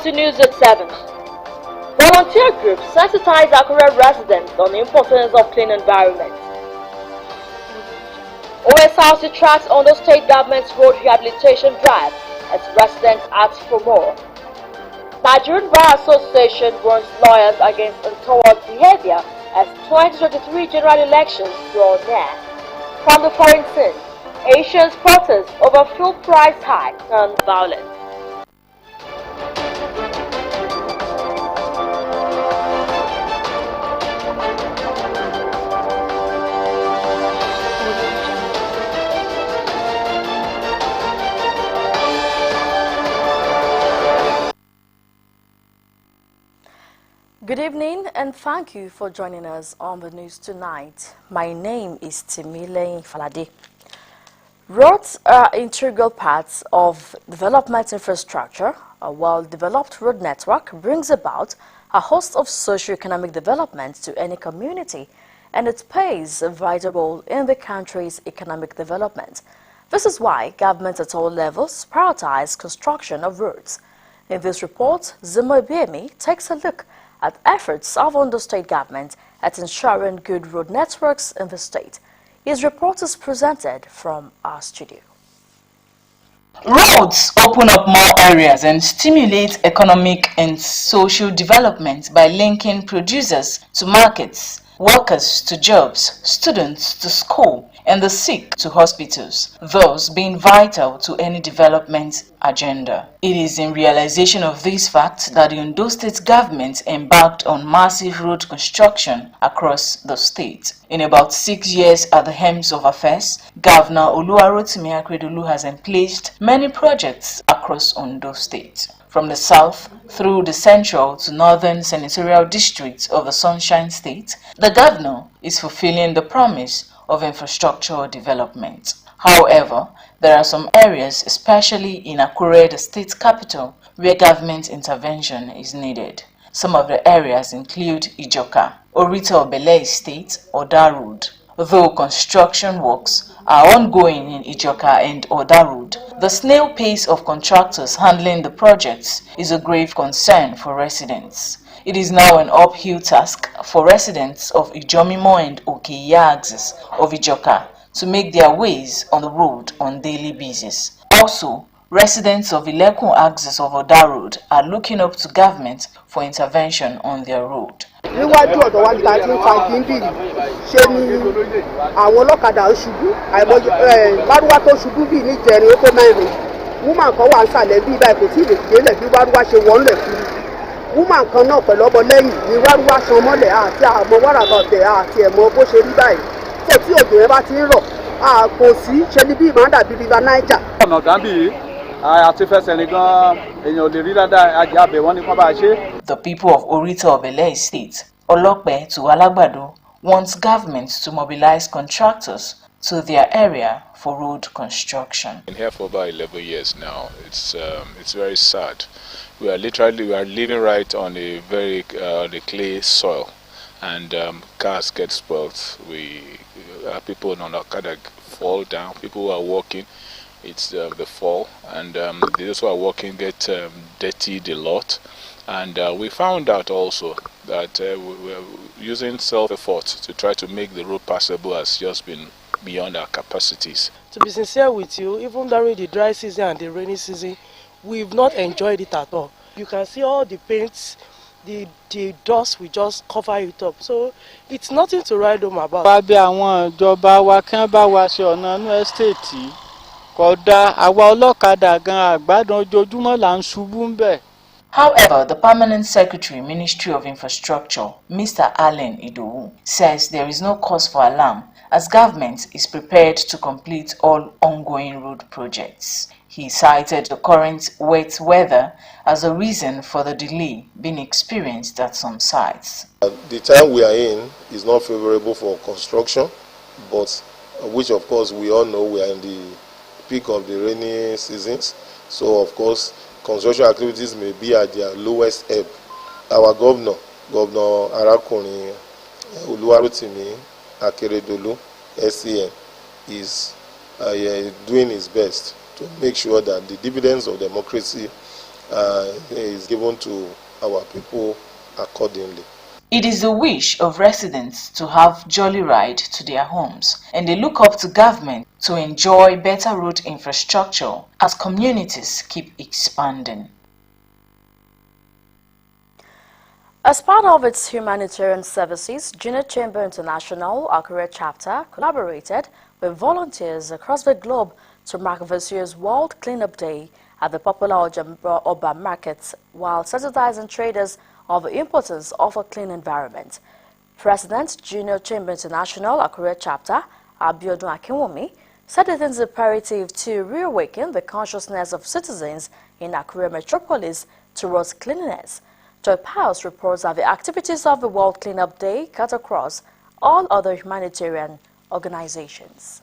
SRC News at 7. Volunteer groups sensitize Akure residents on the importance of clean environment. Osrc tracks on the state government's road rehabilitation drive as residents ask for more. Nigerian Bar Association warns lawyers against untoward behavior as 2023 general elections draw near. From the foreign scene, Asians protest over fuel price hike and violence. Good evening and thank you for joining us on the news tonight. My name is Timile Falade. Roads are integral parts of development infrastructure. A well-developed road network brings about a host of socio-economic development to any community, and it plays a vital role in the country's economic development. This is why governments at all levels prioritize construction of roads. In this report, Zimo Ibiemi takes a look at efforts of Ondo State government at ensuring good road networks in the state. His report is presented from our studio. Roads open up more areas and stimulate economic and social development by linking producers to markets, workers to jobs, students to school, and the sick to hospitals, thus being vital to any development agenda. It is in realization of these facts that the Ondo State government embarked on massive road construction across the state. In about 6 years at the helm of affairs, Governor Oluwarotimi Akeredolu has emplaced many projects across Ondo State. From the south through the central to northern senatorial districts of the Sunshine State, the governor is fulfilling the promise of infrastructure development. However, there are some areas, especially in Akure, the state capital, where government intervention is needed. Some of the areas include Ijoka, Orita Obele Estate, Oda Road. Though construction works are ongoing in Ijoka and Oda Road, the snail pace of contractors handling the projects is a grave concern for residents. It is now an uphill task for residents of Ijomimo and Okeya axis of Ijoka to make their ways on the road on daily basis. Also, residents of Ilekun axis of Oda Road are looking up to government for intervention on their road. Níwájú ọ̀dọ̀ wa níta tí ń fa gíńdì ṣe ni àwọn ọlọ́kadà ń ṣubú wárúwá tó ṣubú bíi níjẹrin ó tó mẹ́rin woman kan wà ń sàlẹ̀ bíi báyìí kò tí ì lè délẹ̀ bí wárúwá ṣe wọ́n lẹ̀ kiri woman kan náà pẹ̀lú ọmọ lẹ́yìn ni wárúwá san mọ́lẹ̀ àti àmọ́ wàràkà ọ̀tẹ̀ àti ẹ̀mọ́ bó ṣe rí báyìí tó tí òjò yẹn bá ti ń rọ̀ kò sí ṣe ni bí ìmọ̀ dàbí river Niger. ọ̀nà dàbí àti fẹsẹ̀ nìkan èèyàn ò lè rí dáadáa ajá abẹ wọn ní kán bá ṣe. The people of Orita Obele Estate, Olope to Alagbado, wants government to mobilize contractors to their area for road construction. Been here for about 11 years now. It's very sad. We are living right on a very the clay soil, and cars get spoilt. People on Okada fall down. People who are walking, it's the fall, and those who are walking get dirtied a lot. And we found out also that we are using self-effort to try to make the road passable has just been beyond our capacities. To be sincere with you, even during the dry season and the rainy season, we've not enjoyed it at all. You can see all the paints, the dust, we just cover it up. So it's nothing to write home about. àwọn ìjọba wa kàn bá wa ṣe ọ̀nà inú ẹ́stéètì kódà àwa ọlọ́kadà gan àgbàdàn ojoojúmọ́ là ń ṣubú ń bẹ̀. However, the Permanent Secretary, Ministry of Infrastructure, Mr. Allen Idowu, says there is no cause for alarm as government is prepared to complete all ongoing road projects. He cited the current wet weather as a reason for the delay being experienced at some sites. The time we are in is not favorable for construction, but which of course we all know we are in the peak of the rainy seasons. So of course, construction activities may be at their lowest ebb. Our Governor Arakuni Oluwarotimi Akeredolu, SCN, is doing his best to make sure that the dividends of democracy is given to our people accordingly. It is the wish of residents to have jolly ride to their homes, and they look up to government to enjoy better road infrastructure as communities keep expanding. As part of its humanitarian services, Junior Chamber International Akure chapter collaborated with volunteers across the globe to mark this year's World Cleanup Day at the popular Oba markets while sensitizing traders of the importance of a clean environment. President, Junior Chamber International Akure chapter, Abiodun Akinwumi, said it is imperative to reawaken the consciousness of citizens in Akure metropolis towards cleanliness. Joy Pius reports that the activities of the World Cleanup Day cut across all other humanitarian organizations.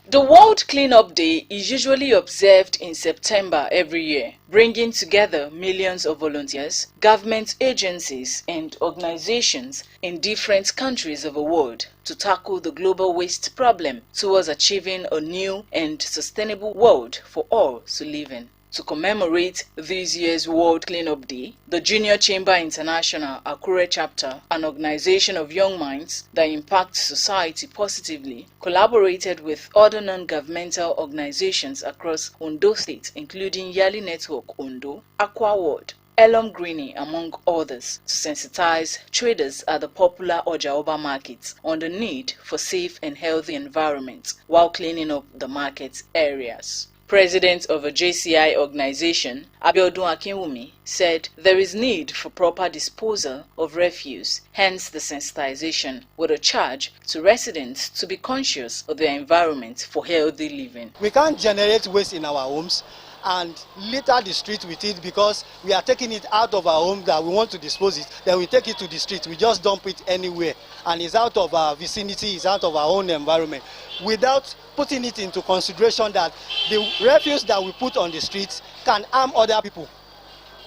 The World Cleanup Day is usually observed in September every year, bringing together millions of volunteers, government agencies and organizations in different countries of the world to tackle the global waste problem towards achieving a new and sustainable world for all to live in. To commemorate this year's World Cleanup Day, the Junior Chamber International Akure chapter, an organization of young minds that impact society positively, collaborated with other non-governmental organizations across Ondo State, including Yali Network Ondo, Aqua Ward, Elom Greeny, among others, to sensitize traders at the popular Ojaoba markets on the need for safe and healthy environment while cleaning up the market areas. President of a JCI organization, Abiodun Akinwumi, said there is need for proper disposal of refuse, hence the sensitization, with a charge to residents to be conscious of their environment for healthy living. We can't generate waste in our homes and litter the street with it because we are taking it out of our home that we want to dispose it, then we take it to the street, we just dump it anywhere, and it's out of our vicinity, it's out of our own environment, without putting it into consideration that the refuse that we put on the streets can harm other people,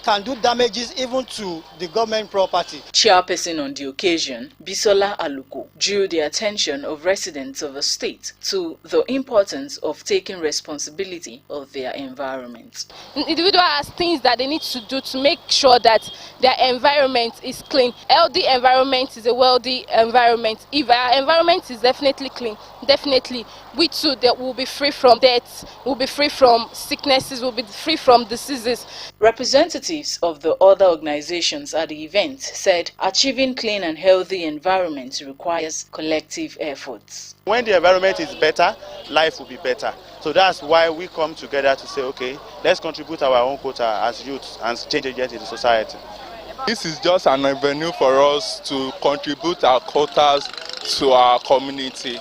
can do damages even to the government property. Chairperson on the occasion, Bisola Aluko, drew the attention of residents of the state to the importance of taking responsibility of their environment. Individual has things that they need to do to make sure that their environment is clean. Healthy environment is a wealthy environment. If our environment is definitely clean, definitely we too that will be free from death, will be free from sicknesses, will be free from diseases. Representatives of the other organizations at the event said achieving clean and healthy environment requires collective efforts. When the environment is better, life will be better. So that's why we come together to say, okay, let's contribute our own quota as youths and change agents in the society. This is just an avenue for us to contribute our quotas to our community.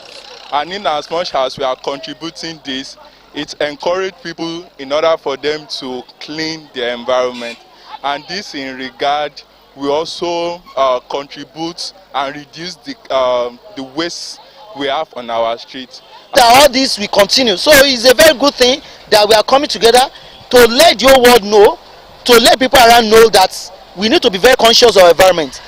And in as much as we are contributing this, it encourages people in order for them to clean their environment. And this in regard, we also contribute and reduce the waste we have on our streets. All this will continue. So it's a very good thing that we are coming together to let the whole world know, to let people around know that we need to be very conscious of our environment.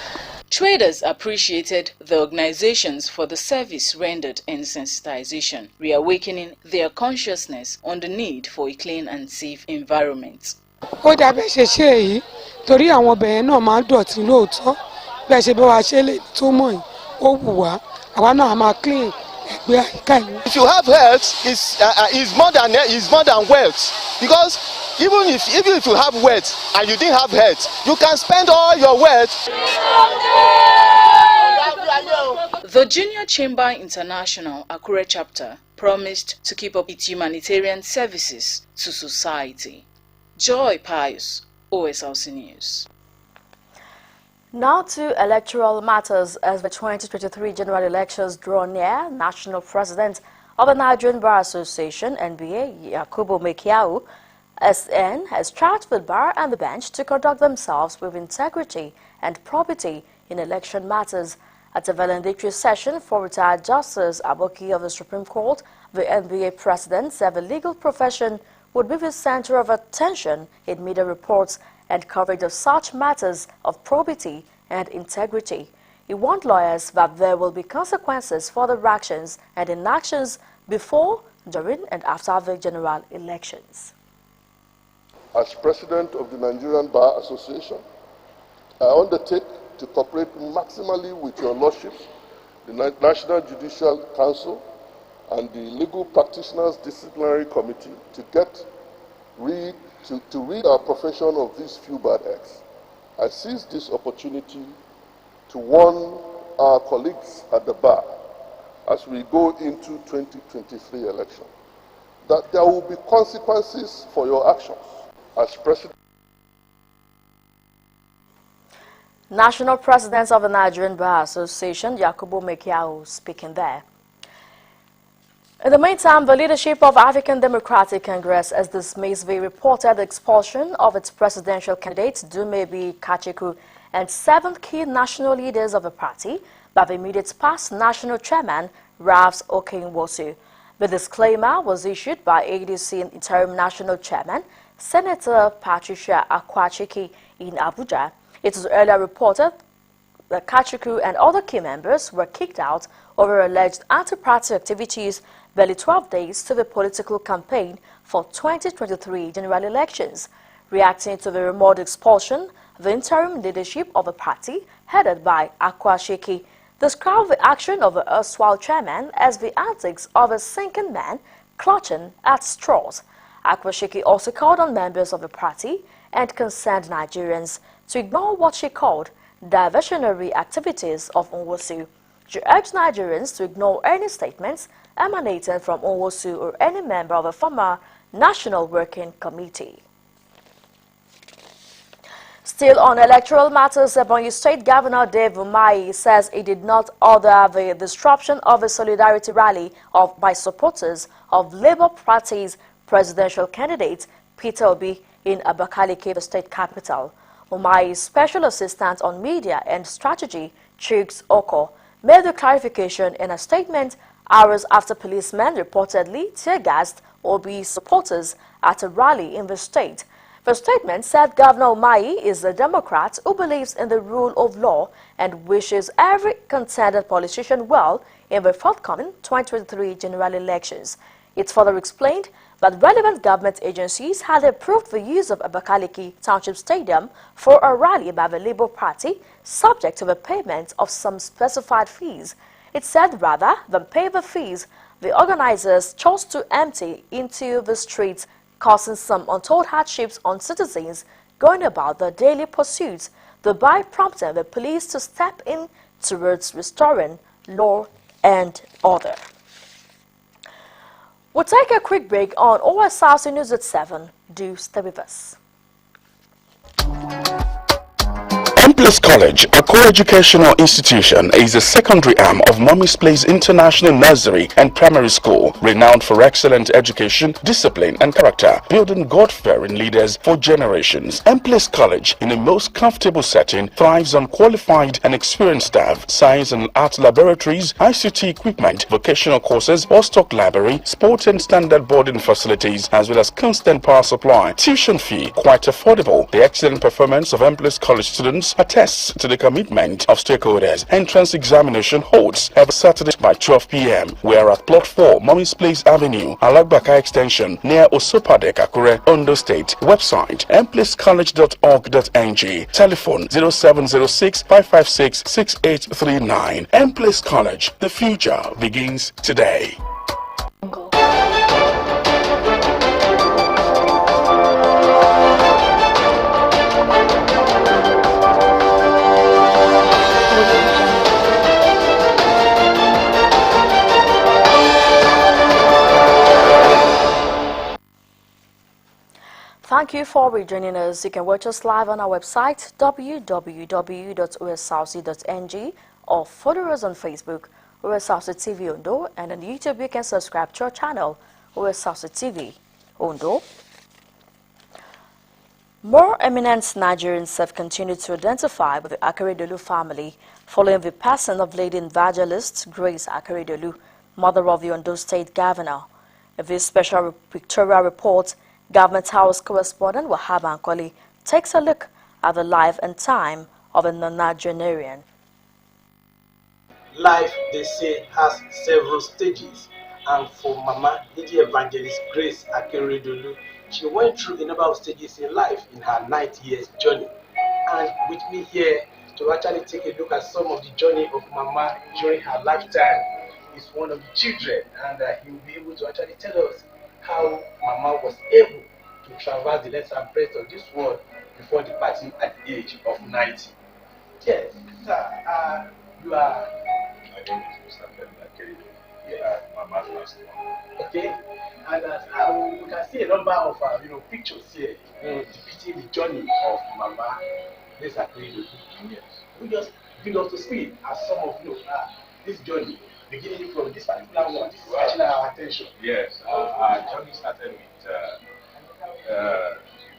Traders appreciated the organizations for the service rendered in sensitization, reawakening their consciousness on the need for a clean and safe environment. Ó dàbẹ̀ ṣe ṣe èyí torí àwọn obìnrin náà máa ń dọ̀tí lóòótọ́ bẹ́ẹ̀ ṣe bá wa ṣe lè tó mọ̀ yìí ó wù wá àwa náà máa clean ẹgbẹ́ àyíká ìlú. If you have health, is more than wealth, because even if you have wealth and you didn't have health, you can spend all your wealth. The Junior Chamber International Akure chapter promised to keep up its humanitarian services to society. Joy Pius, Osrc News. Now to electoral matters. As the 2023 general elections draw near, National President of the Nigerian Bar Association, NBA, Yakubu Mekiau, SN, has charged the bar and the bench to conduct themselves with integrity and probity in election matters. At a valedictory session for retired Justice Aboki of the Supreme Court, the NBA president said the legal profession would be the center of attention in media reports and coverage of such matters of probity and integrity. He warned lawyers that there will be consequences for their actions and inactions before, during, and after the general elections. As President of the Nigerian Bar Association, I undertake to cooperate maximally with your lordships, the National Judicial Council, and the Legal Practitioners Disciplinary Committee to rid our profession of these few bad eggs. I seize this opportunity to warn our colleagues at the bar as we go into 2023 election that there will be consequences for your actions as President. National President of the Nigerian Bar Association, Yakubu Mekiao, speaking there. In the meantime, the leadership of African Democratic Congress has dismissed the reported expulsion of its presidential candidate, Dumebi Kachiku, and 7 key national leaders of the party by the immediate past national chairman, Ralph Okenwosu. The disclaimer was issued by ADC interim national chairman, Senator Patricia Akwachiki, in Abuja. It was earlier reported that Kachiku and other key members were kicked out over alleged anti-party activities barely 12 days to the political campaign for 2023 general elections. Reacting to the rumored expulsion, the interim leadership of the party, headed by Akwachiki, described the action of the erstwhile chairman as the antics of a sinking man clutching at straws. Akwachiki also called on members of the party and concerned Nigerians to ignore what she called diversionary activities of Nwosu. She urged Nigerians to ignore any statements emanating from Nwosu or any member of the former National Working Committee. Still on electoral matters, Ebonyi State Governor Dave Umahi says he did not order the disruption of a solidarity rally by supporters of Labour Party's presidential candidate Peter Obi in Abakaliki, the state capital. Umahi's special assistant on media and strategy, Chuks Oko, made the clarification in a statement hours after policemen reportedly tear-gassed Obi's supporters at a rally in the state. The statement said Governor Umahi is a Democrat who believes in the rule of law and wishes every contending politician well in the forthcoming 2023 general elections. It further explained that relevant government agencies had approved the use of Abakaliki Township Stadium for a rally by the Labour Party, subject to the payment of some specified fees. It said rather than pay the fees, the organizers chose to empty into the streets, causing some untold hardships on citizens going about their daily pursuits, thereby prompting the police to step in towards restoring law and order. We'll take a quick break on Osrc News at 7. Do stay with us. Empress College, a co-educational institution, is a secondary arm of Mommy's Place International Nursery and Primary School, renowned for excellent education, discipline and character, building God-fearing leaders for generations. Empress College, in a most comfortable setting, thrives on qualified and experienced staff, science and art laboratories, ICT equipment, vocational courses, Bostock library, sport and standard boarding facilities, as well as constant power supply. Tuition fee quite affordable. The excellent performance of Empress College students attests to the commitment of stakeholders. Entrance examination holds every Saturday by 12 p.m. We are at Plot 4, Mommy's Place Avenue, Alagbaka Extension, near Osopadek, Akure, Ondo State. Website, emplacecollege.org.ng. Telephone 0706 556 6839. Emplace College, the future begins today. Thank you for rejoining us. You can watch us live on our website www.osrc.ng or follow us on Facebook, Osrc TV Ondo, and on YouTube you can subscribe to our channel, Osrc TV Ondo. More eminent Nigerians have continued to identify with the Akeredolu family following the passing of Lady Evangelist Grace Akeredolu, mother of the Ondo State Governor. In this special pictorial report, Government House correspondent Wahab Ankoli takes a look at the life and time of a non-Nigerian. Life, they say, has several stages, And for Mama, Lady Evangelist Grace Akeredolu, she went through a number of stages in life in her 90 years journey. And with me here to actually take a look at some of the journey of Mama during her lifetime is one of the children, and he will be able to actually tell us how Mama was able to traverse the length and breadth of this world before departing at the age of 90. Yes, sir, you are. My name is Mr. Femi. Yeah, Mama's last one. Okay, and we can see a number of pictures here, depicting the journey of Mama. This Akeredolu. Yes. We just bring us to speed as some of this journey, beginning from this particular one. This is actually our attention. Yes, our journey started with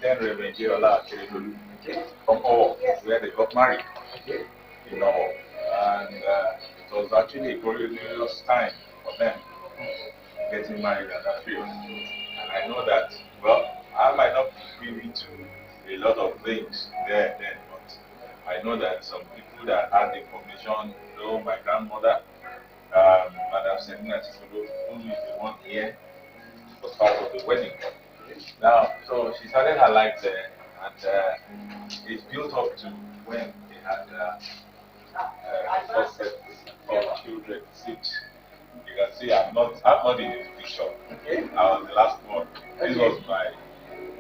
then Reverend Jeola Akeredolu from Owo, where they got married. Okay. In Owo, and it was actually a glorious time for them getting married at that period. And I know that, well, I might not be privy to a lot of things there then, but I know that some people that had the information know my grandmother, Madam 17th Sep, who is the one here, was part of the wedding. Now, so she started her life there, and it's built up to when they had first set of children, 6. You can see I'm not in this picture. Okay. I was the last one.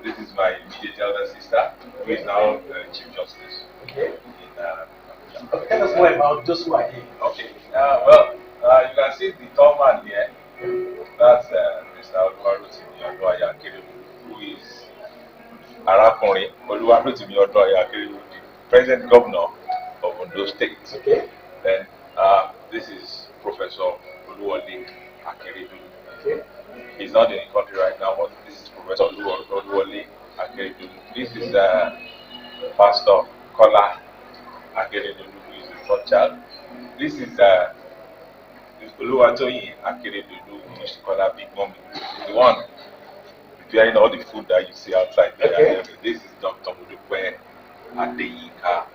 This is my immediate elder sister, who is now Chief Justice. Okay. In Abuja. Tell us more about those who are here. Okay. You can see the tall man here. That's Mr. Oluwarotimi Odoaya Akeredolu, who is Arakunrin Oluwarotimi Odoaya Akeredolu, the present governor of Ondo State. Okay. Then this is Professor Oluwole Akeredolu. Okay. He's not in the country right now, but this is Professor Oluwole Akeredolu. This is Pastor Kola Akeredolu, who is the third child. This is Oluwatoyin Akeredolu, who used to call her Big Mommy. The one preparing all the food that you see outside there. Okay. This is Dr. Mudupe Adeyinka.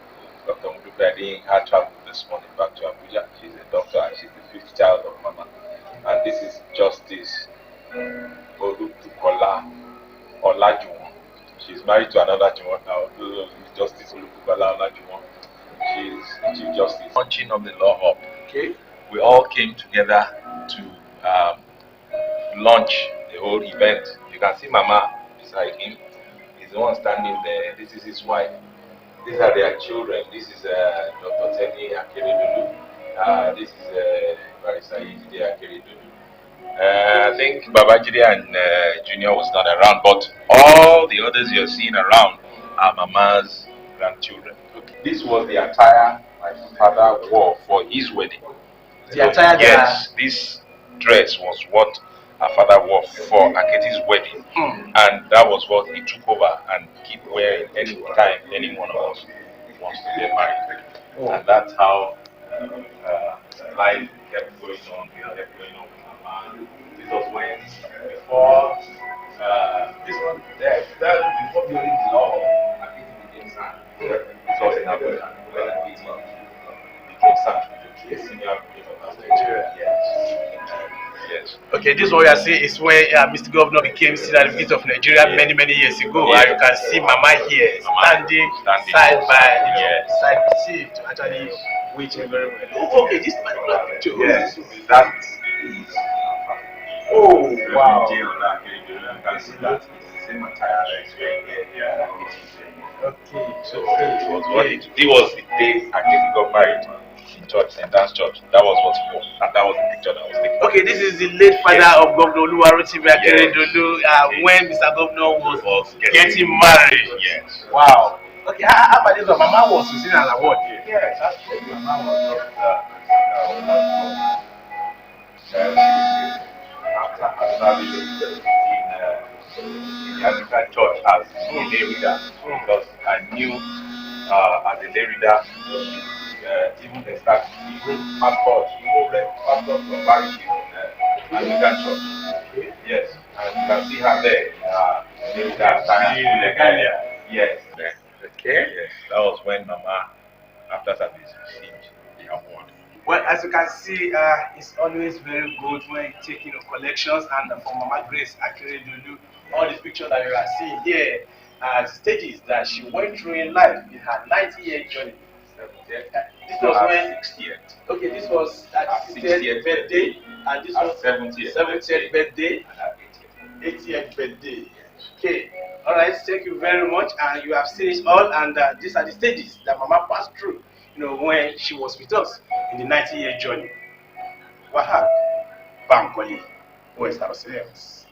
Dr. Mudupe Adeyinka traveled this morning back to Abuja. She's a doctor and she's the 5th child of Mama. And this is Justice Olubukola Olajuwon. She's married to another Juwon now, Justice Olubukola Olajuwon. She's the Chief Justice. Launching of the Law Hub. Okay. We all came together to launch the whole event. You can see Mama beside him. He's the one standing there. This is his wife. These are their children. This is Dr. Teni Akeredolu. This is Barrister Yejide Akeredolu. I think Babajide and Junior was not around, but all the others you're seeing around are Mama's grandchildren. This was the attire my father wore for his wedding. The attire? Yes, this dress was what our father wore for Aketi's wedding, and that was what he took over and keep wearing any time any one of us wants to get married. And that's how life kept going on. We kept going on with Mama. This was when before this one there, before building the law, Aketi became San. It was in Abuja when Aketi became San. The senior of Nigeria. Yes. Okay, this one you are seeing is when Mr. Governor became certificate of Nigeria many years ago. Yes. And you can see Mama here standing side by side with him to actually waiting very well. Oh, okay, this particular picture. Yes, that is. Oh, wow. You can see that it's the same attire that is wearing here. Okay, so it was the day Aketi got married in church, St. Anne's Church. That was what he was, and that was the picture that was taken. Okay, this is the late father of Governor Oluwarotimi Akeredolu when Mr. Governor was getting married. Yes. Wow. Okay, how about this one? Mama was receiving an award here. Yes, actually, Mama was after her service in the Anglican Church as a lay reader, because I knew as a lay reader, even the start, even pastors, pastors were married in Anglican Church. Yes, and you can see her there. Lay reader, yes. Okay. Yes, that was when Mama, after service, received the award. Well, as you can see, it's always very good when you take collections, and for Mama Grace Akeredolu, all these pictures that you are seeing here are stages that she went through in life in her 90-year journey. This was when 60th. okay, this was at 60th birthday, and this was 70th birthday, 80th birthday. Okay, all right, thank you very much, and you have seen it all, and these are the stages that Mama passed through, when she was with us in the 90-year journey. Wahab Bankoli, West Australians.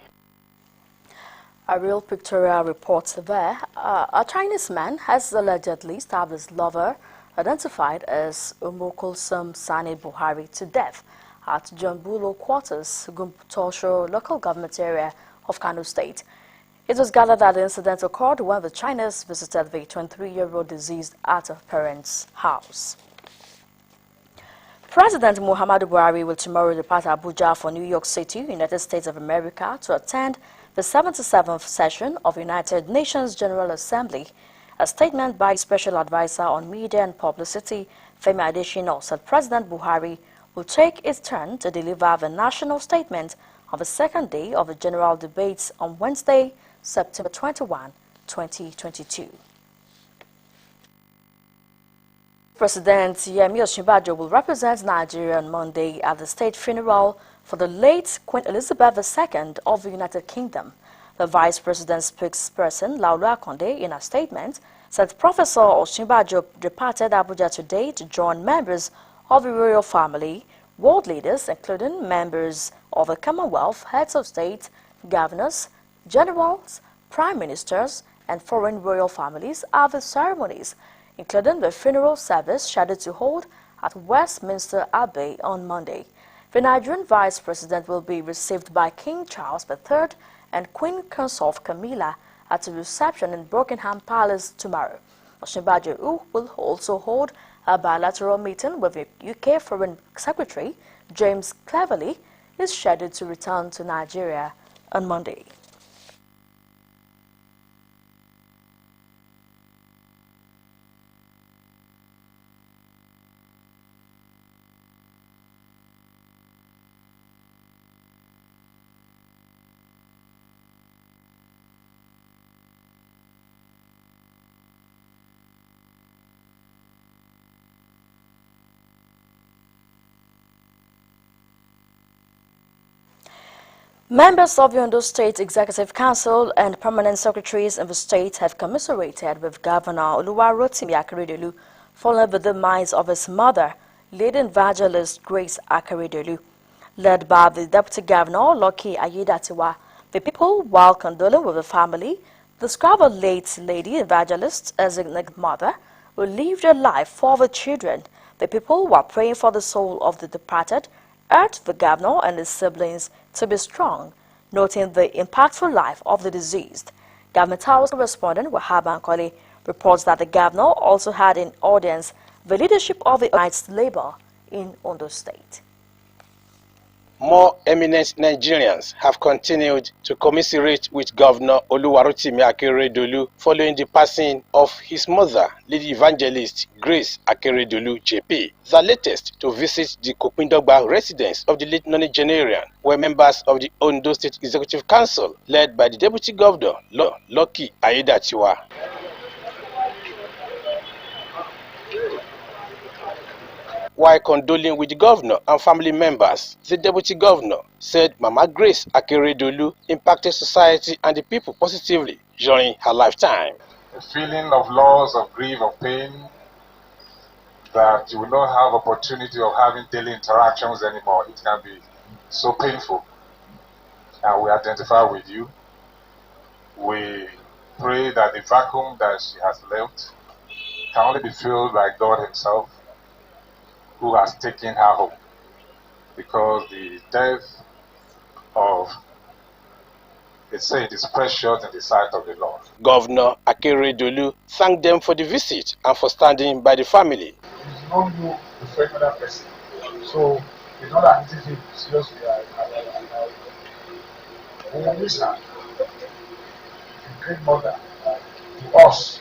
A real pictorial report there. A Chinese man has allegedly stabbed his lover, identified as Umukulsum Sani Buhari, to death at John Bulo quarters, Gumputosho local government area of Kano State. It was gathered that the incident occurred when the Chinese visited the 23-year-old deceased at a parent's house. President Muhammadu Buhari will tomorrow depart Abuja for New York City, United States of America, to attend the 77th session of United Nations General Assembly. A statement by Special Advisor on Media and Publicity, Femi Adesina, said President Buhari will take his turn to deliver the national statement on the second day of the general debates on Wednesday, September 21, 2022. President Yemi Osinbajo will represent Nigeria on Monday at the state funeral for the late Queen Elizabeth II of the United Kingdom. The Vice President's spokesperson, Laulu Akonde, in a statement, said Professor Osinbajo departed Abuja today to join members of the royal family, world leaders, including members of the Commonwealth, heads of state, governors, generals, prime ministers, and foreign royal families at the ceremonies, including the funeral service scheduled to hold at Westminster Abbey on Monday. The Nigerian Vice President will be received by King Charles III and Queen Consort Camilla at a reception in Buckingham Palace tomorrow. Osinbajo will also hold a bilateral meeting with the UK Foreign Secretary James Cleverly. Is scheduled to return to Nigeria on Monday. Members of the Ondo State Executive Council and permanent secretaries in the state have commiserated with Governor Oluwarotimi Akeredolu following the demise of his mother, Lady Evangelist Grace Akeredolu. Led by the Deputy Governor, Lucky Ayedatiwa, the people, while condoling with the family, described the late Lady Evangelist as a mother who lived a life for the children. The people were praying for the soul of the departed, urged the governor and his siblings to be strong, noting the impactful life of the deceased. Government House correspondent Wahab Bankole reports that the governor also had in audience the leadership of the United Labour in Ondo State. More eminent Nigerians have continued to commiserate with Governor Oluwarotimi Akeredolu following the passing of his mother, Lady Evangelist Grace Akeredolu JP. The latest to visit the Kopindogba residence of the late nonagenarian were members of the Ondo State Executive Council, led by the Deputy Governor, Lucky Ayedatiwa. While condoling with the governor and family members, the deputy governor said Mama Grace Akeredolu impacted society and the people positively during her lifetime. A feeling of loss, of grief, of pain, that you will not have opportunity of having daily interactions anymore. It can be so painful. And we identify with you. We pray that the vacuum that she has left can only be filled by God Himself, who has taken her home, because the death of a saint is precious in the sight of the Lord. Governor Akeredolu thanked them for the visit and for standing by the family. You don't know the regular person, so it's not an easy thing. Seriously, we will miss her. A great mother to us.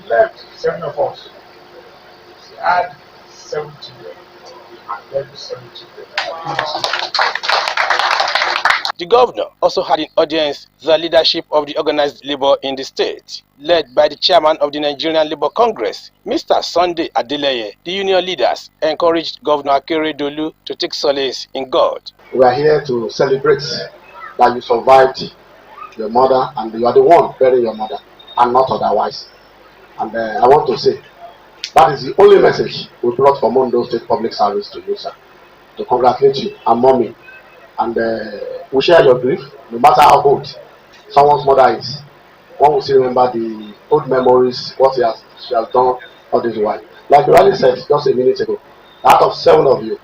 Left 7 of us. She had 7 children, and let me send it to them. The governor also had in audience the leadership of the organized labor in the state, led by the chairman of the Nigerian Labour Congress, Mr. Sunday Adeleye. The union leaders encouraged Governor Akeredolu to take solace in God. We are here to celebrate that you survived your mother and you are the one burying your mother and not otherwise. And I want to say that is the only message we brought from Ondo State Public Service to you, sir, to congratulate you and mommy. And we share your grief, no matter how old someone's mother is. One will still remember the old memories, what she has done all this while. Like you already said just a minute ago, out of 7 of you,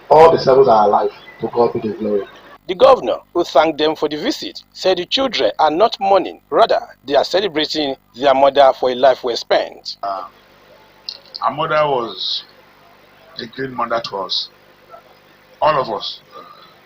all the 7 are alive. To God be the glory. The governor, who thanked them for the visit, said the children are not mourning, rather they are celebrating their mother for a life well spent. Our mother was a great mother to us, all of us.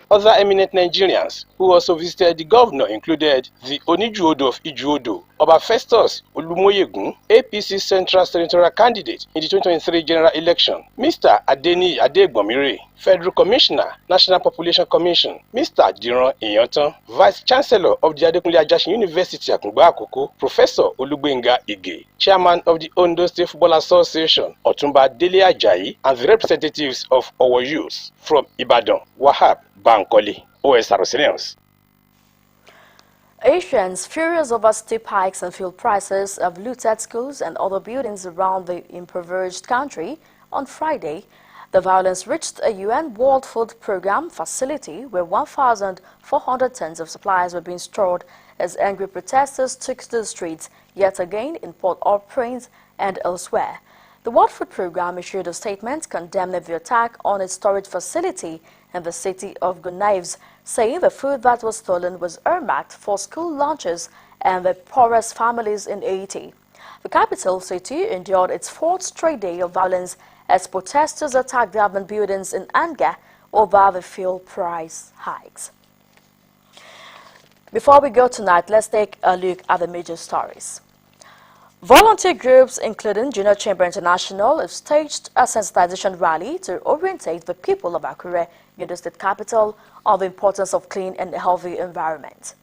Other eminent Nigerians who also visited the governor included the Onijuodo of Ijuodo, Oba Festus Olumoyegun, APC Central Senatorial candidate in the 2023 general election, Mr. Adeni Adegbomire, Federal Commissioner, National Population Commission, Mr. Diran Iyantan, Vice Chancellor of the Adekunle Ajasin University Akungba Akoko, Professor Olugbenga Ige, Chairman of the Ondo State Football Association, Otumba Dele Ajayi, and the representatives of our youth from Ibadan, Wahab Bankole, Osrc News. Asians, furious over steep hikes in fuel prices, have looted schools and other buildings around the impoverished country. On Friday, the violence reached a UN World Food Programme facility where 1,400 tons of supplies were being stored as angry protesters took to the streets yet again in Port-au-Prince and elsewhere. The World Food Programme issued a statement condemning the attack on its storage facility in the city of Gonaives, saying the food that was stolen was earmarked for school lunches and the poorest families in Haiti. The capital city endured its 4th straight day of violence as protesters attacked government buildings in anger over the fuel price hikes. Before we go tonight, let's take a look at the major stories. Volunteer groups, including Junior Chamber International, have staged a sensitization rally to orientate the people of Akure, the state capital, on the importance of clean and healthy environment.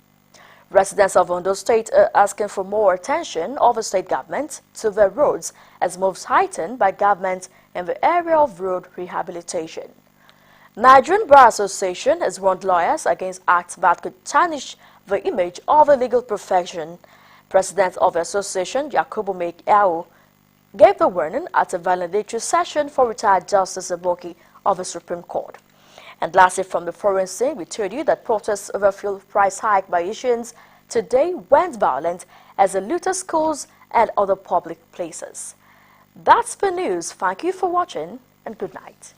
Residents of Ondo State are asking for more attention of the state government to their roads as moves heightened by government in the area of road rehabilitation. Nigerian Bar Association has warned lawyers against acts that could tarnish the image of the legal profession. President of the association, Yakubu Mekiao, gave the warning at a valedictory session for retired Justice Aboki of the Supreme Court. And lastly, from the foreign scene, we told you that protests over fuel price hike by Asians today went violent as they looted schools and other public places. That's the news. Thank you for watching and good night.